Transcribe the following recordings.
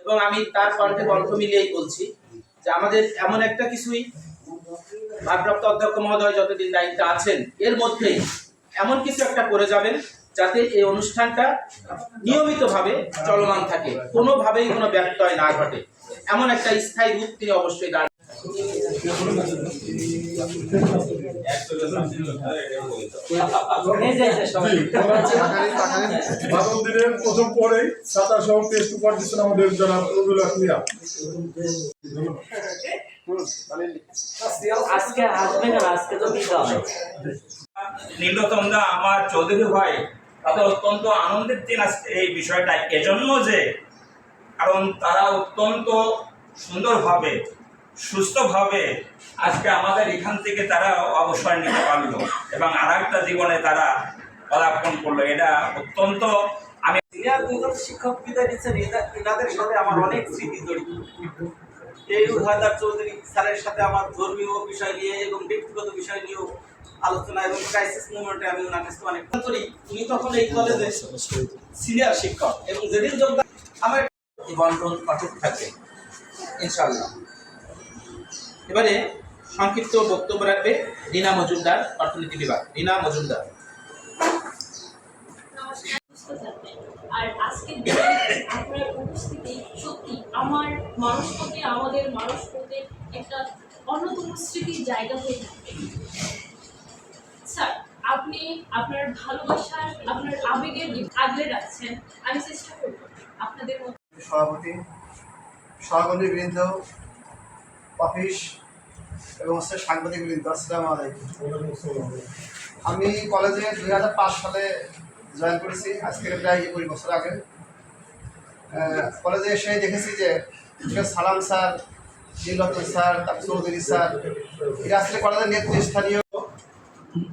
এবং আমি তার কণ্ঠে কণ্ঠ মিলিয়েই বলছি যে আমাদের এমন একটা কিছুই ভারপ্রাপ্ত অধ্যক্ষ মহোদয় যতদিন দায়িত্বে আছেন এর মধ্যেই এমন কিছু একটা করে যাবেন যাতে এই অনুষ্ঠানটা নিয়মিতভাবে চলমান থাকে, কোনোভাবেই কোনো ব্যত্যয় না ঘটে, এমন একটা স্থায়ী রূপ তিনি অবশ্যই দাঁড়ান। প্রথম পরেই 27 টেস্ট উপহার দিচ্ছেন আমাদের জনাব রবিউল হক মিয়া। আজকে আসবে না, আজকে তো বিদায়। নীলতমদা আমার চৌধুরী ভাই তাদের অত্যন্ত আনন্দের দিন আজকে এই বিষয়টা এজন্য যে কারণ তারা অত্যন্ত সুন্দরভাবে সুস্থভাবে আজকে আমাদের এখান থেকে তারা অবসর নিতে পারলো এবং আর একটা জীবনে তারা পদার্পণ করলো। এটা অত্যন্ত আমি সিনিয়র দুজন শিক্ষক বিদায় দিচ্ছেন, এনাদের সাথে আমার অনেক স্মৃতি জড়িত। এই হায়দার চৌধুরী স্যারের সাথে আমার ধর্মীয় বিষয় নিয়ে এবং ব্যক্তিগত বিষয় নিয়েও আলোচনা এবং ক্রাইসিস মুভমেন্টে আমি ওনার কাছে অনেক করি। উনি তখন এই কলেজে সিনিয়র শিক্ষক এবং যেদিন যোগদান আমার এই বন্টন অটুট থাকবে ইনশাআল্লাহ। এবারে সংক্ষিপ্ত বক্তব্য রাখবে রিনা মজুমদার, অর্থনীতি বিভাগ। রিনা মজুমদার। আর আজকে আপনার উপস্থিতি সত্যি আমার মানুষপথে, আমাদের মানুষপথে একটা অন্যতম স্মৃতির জায়গা হয়ে থাকবে। স্যার, আপনি আপনার ভালোবাসার, আপনার আবেগের আগলে রাখছেন। আমি চেষ্টা করব আপনাদের মধ্যে সভাপতি, সহকর্মী বৃন্দ, অফিস এবং সাংবাদিক বৃন্দ, আসসালামু আলাইকুম। আমি কলেজে 2005 সালে জয়েন করেছি, আজকে প্রায় 20 বছর আগে। কলেজে এসে দেখেছি যে সালাম sir, Nilratan sir, Chowdhury sir, এরা আসলে কলেজের নেতৃস্থানীয়।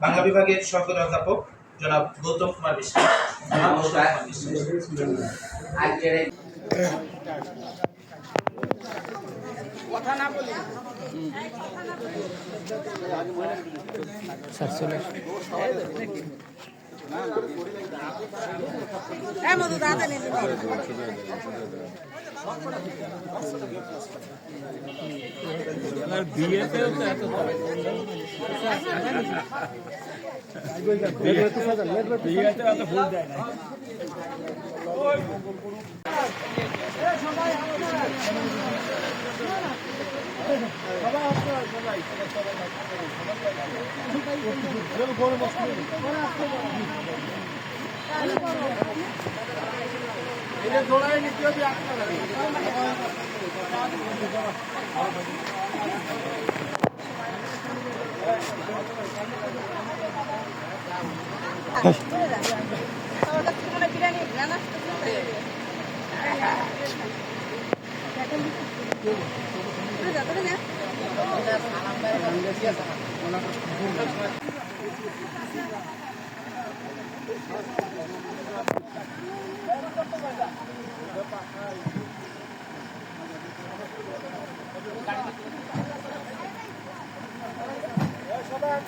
বাংলা বিভাগের সহকারী অধ্যাপক জনাব গৌতম কুমার বিশ্বাস। কথা না বলি সবাই